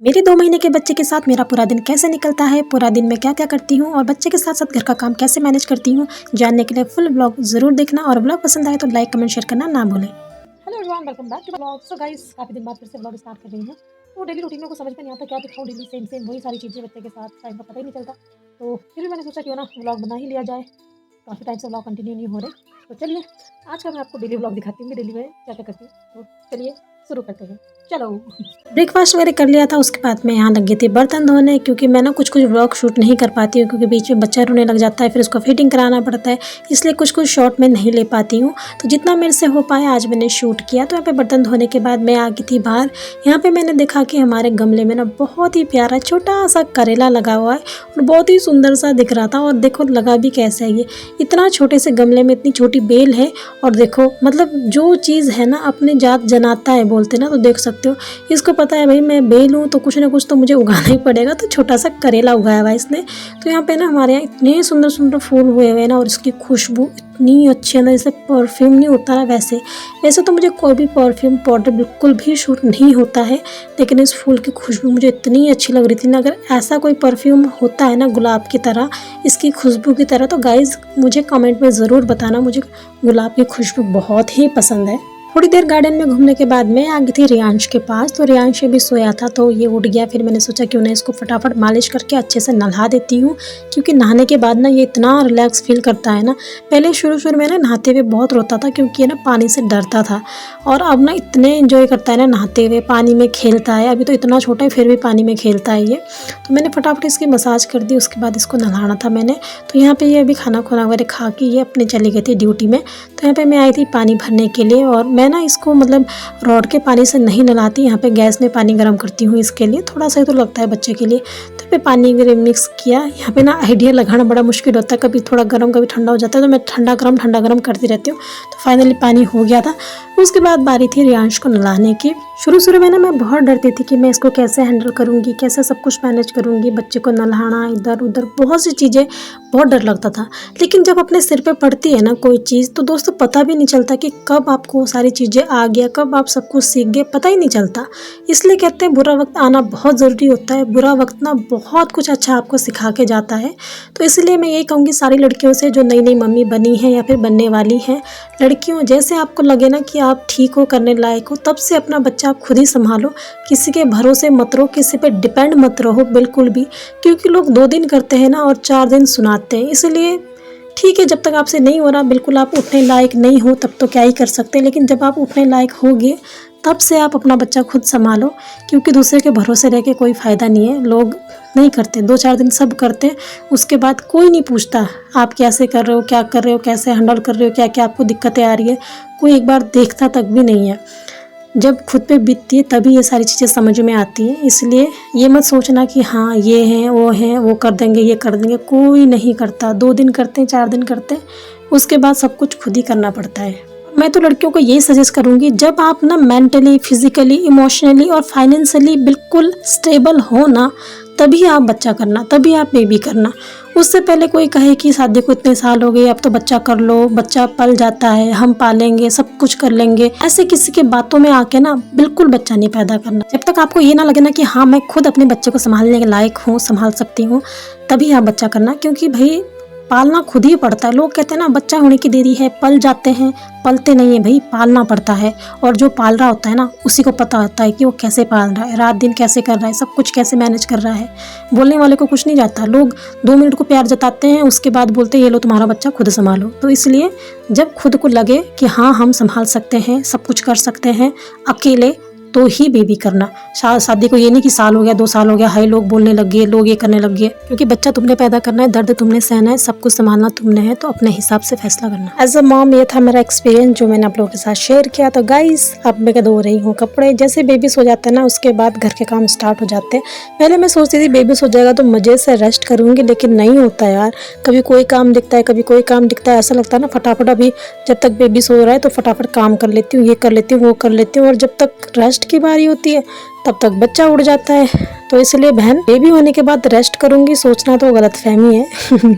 मेरे 2 महीने के बच्चे के साथ मेरा पूरा दिन कैसे निकलता है, पूरा दिन मैं क्या क्या करती हूँ और बच्चे के साथ साथ घर का काम कैसे मैनेज करती हूँ, जानने के लिए फुल ब्लॉग ज़रूर देखना और ब्लॉग पसंद आए तो लाइक कमेंट शेयर करना ना भूलें। Hello everyone, welcome back to blog. So guys, काफ़ी दिन बाद फिर से ब्लॉग स्टार्ट कर रही हूँ। तो डेली रूटीन में कुछ समझ में नहीं आता क्या दिखाऊँ, डेली सेम सेम वही सारी चीज़ें बच्चे के साथ, टाइम का पता ही नहीं चलता। तो फिर भी मैंने सोचा क्यों ना ब्लॉग बना ही लिया जाए। काफ़ी टाइम से ब्लॉग कंटिन्यू नहीं हो रहे, तो चलिए आज का मैं आपको डेली ब्लॉग दिखाती हूँ कि डेली में क्या क्या करती हूँ। तो चलिए शुरू करते हैं। चलो, ब्रेकफास्ट वगैरह कर लिया था, उसके बाद मैं यहाँ लग गई थी बर्तन धोने, क्योंकि मैं ना कुछ कुछ व्लॉग शूट नहीं कर पाती हूँ क्योंकि बीच में बच्चा रोने लग जाता है, फिर उसको फिटिंग कराना पड़ता है, इसलिए कुछ कुछ शॉर्ट में नहीं ले पाती हूँ। तो जितना मेरे से हो पाया आज मैंने शूट किया। तो यहाँ पे बर्तन धोने के बाद मैं आ गई थी बाहर। यहाँ पे मैंने देखा कि हमारे गमले में ना बहुत ही प्यारा छोटा सा करेला लगा हुआ है और बहुत ही सुंदर सा दिख रहा था। और देखो लगा भी कैसा है, ये इतना छोटे से गमले में इतनी छोटी बेल है। और देखो मतलब जो चीज़ है ना अपने जात जनाता है बोलते ना, तो देख सकते हो इसको पता है भाई मैं बेल हूँ तो कुछ ना कुछ तो मुझे उगाना ही पड़ेगा। तो छोटा सा करेला उगाया हुआ है इसने। तो यहाँ पे ना हमारे यहाँ इतने सुंदर सुंदर फूल हुए हुए हैं ना, और इसकी खुशबू इतनी अच्छी है ना, जैसे परफ्यूम नहीं होता ना वैसे। वैसे तो मुझे कोई भी परफ्यूम पाउडर बिल्कुल भी शूट नहीं होता है, लेकिन इस फूल की खुशबू मुझे इतनी अच्छी लग रही थी ना। अगर ऐसा कोई परफ्यूम होता है ना गुलाब की तरह, इसकी खुशबू की तरह, तो गाइज़ मुझे कमेंट में ज़रूर बताना। मुझे गुलाब की खुशबू बहुत ही पसंद है। थोड़ी देर गार्डन में घूमने के बाद मैं आ गई थी रियांश के पास। तो रियांश भी सोया था तो ये उठ गया। फिर मैंने सोचा क्यों ना इसको फटाफट मालिश करके अच्छे से नहला देती हूँ, क्योंकि नहाने के बाद ना ये इतना रिलैक्स फील करता है ना। पहले शुरू में ना नहाते हुए बहुत रोता था क्योंकि ये ना पानी से डरता था, और अब ना इतने एंजॉय करता है ना नहाते हुए, पानी में खेलता है। अभी तो इतना छोटा है फिर भी पानी में खेलता है ये। तो मैंने फटाफट इसकी मसाज कर दी, उसके बाद इसको नहलाना था मैंने। तो यहाँ पर ये अभी खाना खुना वगैरह खा के ये अपने चली गई थी ड्यूटी में। तो यहाँ पर मैं आई थी पानी भरने के लिए, और मैं ना इसको मतलब रॉड के पानी से नहीं नहलाती, यहाँ पे गैस में पानी गर्म करती हूँ इसके लिए। थोड़ा सा ही तो लगता है बच्चे के लिए। तो पे पानी वगैरह मिक्स किया। यहाँ पे ना आइडिया लगाना बड़ा मुश्किल होता है, कभी थोड़ा गर्म कभी ठंडा हो जाता है, तो मैं ठंडा गर्म करती रहती हूँ। तो फाइनली पानी हो गया था। उसके बाद बारी थी रियांश को नहलाने की। शुरू में ना मैं बहुत डरती थी कि मैं इसको कैसे हैंडल करूँगी, कैसे सब कुछ मैनेज करूँगी, बच्चे को नहलाना, इधर उधर बहुत सी चीज़ें, बहुत डर लगता था। लेकिन जब अपने सिर पे पड़ती है ना कोई चीज़, तो दोस्तों पता भी नहीं चलता कि कब आपको वो सारी चीज़ें आ गया, कब आप सब कुछ सीख गए, पता ही नहीं चलता। इसलिए कहते हैं बुरा वक्त आना बहुत ज़रूरी होता है। बुरा वक्त ना बहुत कुछ अच्छा आपको सिखा के जाता है। तो इसलिए मैं यही कहूँगी सारी लड़कियों से जो नई नई मम्मी बनी हैं या फिर बनने वाली हैं, लड़कियों जैसे आपको लगे ना कि आप ठीक हो, करने लायक हो, तब से अपना बच्चा आप खुद ही संभालो। किसी के भरोसे मत रहो, किसी पे डिपेंड मत रहो बिल्कुल भी, क्योंकि लोग 2 दिन करते हैं ना और 4 दिन सुनाते हैं। इसलिए ठीक है, जब तक आपसे नहीं हो रहा, बिल्कुल आप उठने लायक नहीं हो, तब तो क्या ही कर सकते हैं। लेकिन जब आप उठने लायक होगे तब से आप अपना बच्चा खुद संभालो, क्योंकि दूसरे के भरोसे रह के कोई फ़ायदा नहीं है। लोग नहीं करते, 2-4 दिन सब करते हैं, उसके बाद कोई नहीं पूछता आप कैसे कर रहे हो, क्या कर रहे हो, कैसे हैंडल कर रहे हो, क्या क्या आपको दिक्कतें आ रही है, कोई एक बार देखता तक भी नहीं है। जब खुद पे बीतती है तभी ये सारी चीज़ें समझ में आती हैं। इसलिए ये मत सोचना कि हाँ ये हैं, वो कर देंगे, ये कर देंगे, कोई नहीं करता। 2 दिन करते हैं, 4 दिन करते हैं, उसके बाद सब कुछ खुद ही करना पड़ता है। मैं तो लड़कियों को यही सजेस्ट करूँगी, जब आप ना मेंटली, फिजिकली, इमोशनली और फाइनेंशियली बिल्कुल स्टेबल हो ना, तभी आप बच्चा करना, तभी आप बेबी करना। उससे पहले कोई कहे कि शादी को इतने साल हो गए, अब तो बच्चा कर लो, बच्चा पल जाता है, हम पालेंगे, सब कुछ कर लेंगे, ऐसे किसी के बातों में आके ना बिल्कुल बच्चा नहीं पैदा करना। जब तक आपको ये ना लगे ना कि हाँ मैं खुद अपने बच्चे को संभालने के लायक हूँ, संभाल सकती हूँ, तभी आप बच्चा करना। क्योंकि भाई पालना खुद ही पड़ता है। लोग कहते हैं ना बच्चा होने की देरी है, पल जाते हैं, पलते नहीं है भाई, पालना पड़ता है। और जो पाल रहा होता है ना उसी को पता होता है कि वो कैसे पाल रहा है, रात दिन कैसे कर रहा है, सब कुछ कैसे मैनेज कर रहा है। बोलने वाले को कुछ नहीं जाता। लोग 2 मिनट को प्यार जताते हैं, उसके बाद बोलते हैं ये लो तुम्हारा बच्चा खुद संभालो। तो इसलिए जब खुद को लगे कि हाँ हम संभाल सकते हैं, सब कुछ कर सकते हैं अकेले, तो ही बेबी करना। शादी को ये नहीं कि साल हो गया, 2 साल हो गया, हाय लोग बोलने लग गए, लोग ये करने लग गए, क्योंकि बच्चा तुमने पैदा करना है, दर्द तुमने सहना है, सब कुछ संभालना तुमने है, तो अपने हिसाब से फैसला करना। एज अ मॉम ये था मेरा एक्सपीरियंस जो मैंने आप लोगों के साथ शेयर किया। तो गाइस अब मैं धो रही हूँ कपड़े। जैसे बेबी सो जाते हैं ना उसके बाद घर के काम स्टार्ट हो जाते हैं। पहले मैं सोचती थी बेबी सो जाएगा तो मज़े से रेस्ट करूँगी, लेकिन नहीं होता यार। कभी कोई काम दिखता है, कभी कोई काम दिखता है, ऐसा लगता है ना फटाफट अभी जब तक बेबी सो रहा है तो फटाफट काम कर लेती हूँ, ये कर लेती हूँ, वो कर लेती हूँ, और जब तक रेस्ट की बारी होती है तब तक बच्चा उड़ जाता है। तो इसलिए बहन बेबी होने के बाद रेस्ट करूँगी सोचना तो गलतफहमी है।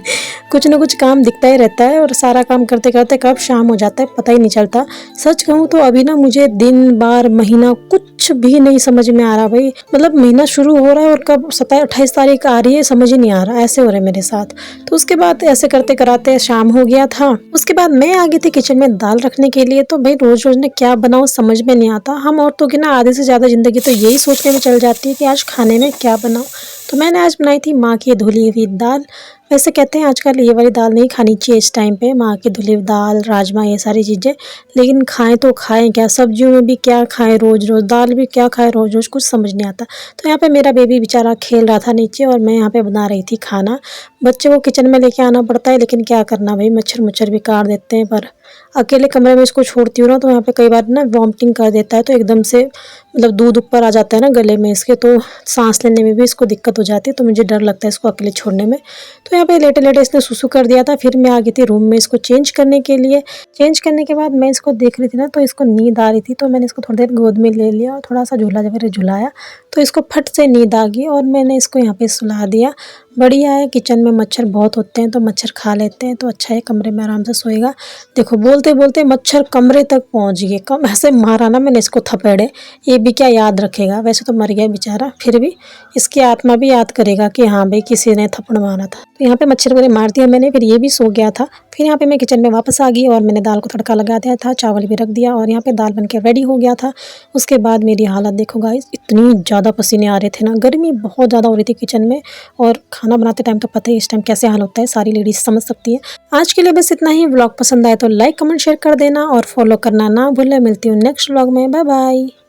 कुछ ना कुछ काम दिखता ही रहता है और सारा काम करते करते कब शाम हो जाता है पता ही नहीं चलता। सच कहूँ तो अभी ना मुझे दिन बार महीना कुछ भी नहीं समझ में आ रहा भाई। मतलब महीना शुरू हो रहा है और कब 27-28 तारीख आ रही है समझ ही नहीं आ रहा, ऐसे हो रहा है मेरे साथ। तो उसके बाद ऐसे करते कराते शाम हो गया था। उसके बाद मैं आ गई थी किचन में दाल रखने के लिए। तो भाई रोज रोज ने क्या बनाऊँ समझ में नहीं आता। हम औरतों की ना आधे से ज़्यादा ज़िंदगी तो यही सोचने में चल जाती है कि आज खाने में क्या बनाऊँ। तो मैंने आज बनाई थी माँ की धुली हुई दाल। वैसे कहते हैं आजकल ये वाली दाल नहीं खानी चाहिए इस टाइम पे, माँ की धुली हुई दाल, राजमा, ये सारी चीज़ें। लेकिन खाएं तो खाएं क्या, सब्जियों में भी क्या खाएं रोज़ रोज़, दाल भी क्या खाएं रोज़ रोज़, कुछ समझ नहीं आता। तो यहाँ पे मेरा बेबी बेचारा खेल रहा था नीचे और मैं यहाँ पे बना रही थी खाना। बच्चे को किचन में लेके आना पड़ता है, लेकिन क्या करना भाई, मच्छर मुच्छर भी काट देते हैं। पर अकेले कमरे में इसको छोड़ती हूँ ना तो यहाँ पे कई बार ना वॉमिटिंग कर देता है, तो एकदम से मतलब दूध ऊपर आ जाता है ना गले में इसके, तो सांस लेने में भी इसको दिक्कत हो जाती है। तो मुझे डर लगता है इसको अकेले छोड़ने में। तो यहाँ पे लेटे लेटे इसने सुसु कर दिया था। फिर मैं आ गई थी रूम में इसको चेंज करने के लिए। चेंज करने के बाद मैं इसको देख रही थी ना तो इसको नींद आ रही थी, तो मैंने इसको थोड़ी देर गोद में ले लिया और थोड़ा सा झूला वगैरह झुलाया, तो इसको फट से नींद आ गई और मैंने इसको यहाँ पे सुला दिया। बढ़िया है, किचन में मच्छर बहुत होते हैं तो मच्छर खा लेते हैं, तो अच्छा है कमरे में आराम से सोएगा। देखो बोलते बोलते मच्छर कमरे तक पहुँच गए। कम ऐसे मारा ना मैंने इसको थपेड़े, ये भी क्या याद रखेगा, वैसे तो मर गया बेचारा, फिर भी इसकी आत्मा भी याद करेगा कि हाँ भाई किसी ने थप्पड़ मारा था। तो यहाँ पे मच्छर वगैरह मार दिया मैंने, फिर ये भी सो गया था। फिर यहाँ पे मैं किचन में वापस आ गई और मैंने दाल को तड़का लगा दिया था, चावल भी रख दिया और यहाँ पे दाल बनके रेडी हो गया था। उसके बाद मेरी हालत देखो गाइस, इतनी ज़्यादा पसीने आ रहे थे ना, गर्मी बहुत ज़्यादा हो रही थी किचन में। और खाना बनाते टाइम तो पता ही इस टाइम कैसे हाल होता है, सारी लेडीज समझ सकती है। आज के लिए बस इतना ही। व्लॉग पसंद आए तो लाइक कमेंट शेयर कर देना और फॉलो करना ना भूलें। मिलती हूँ नेक्स्ट व्लॉग में, बाय बाय।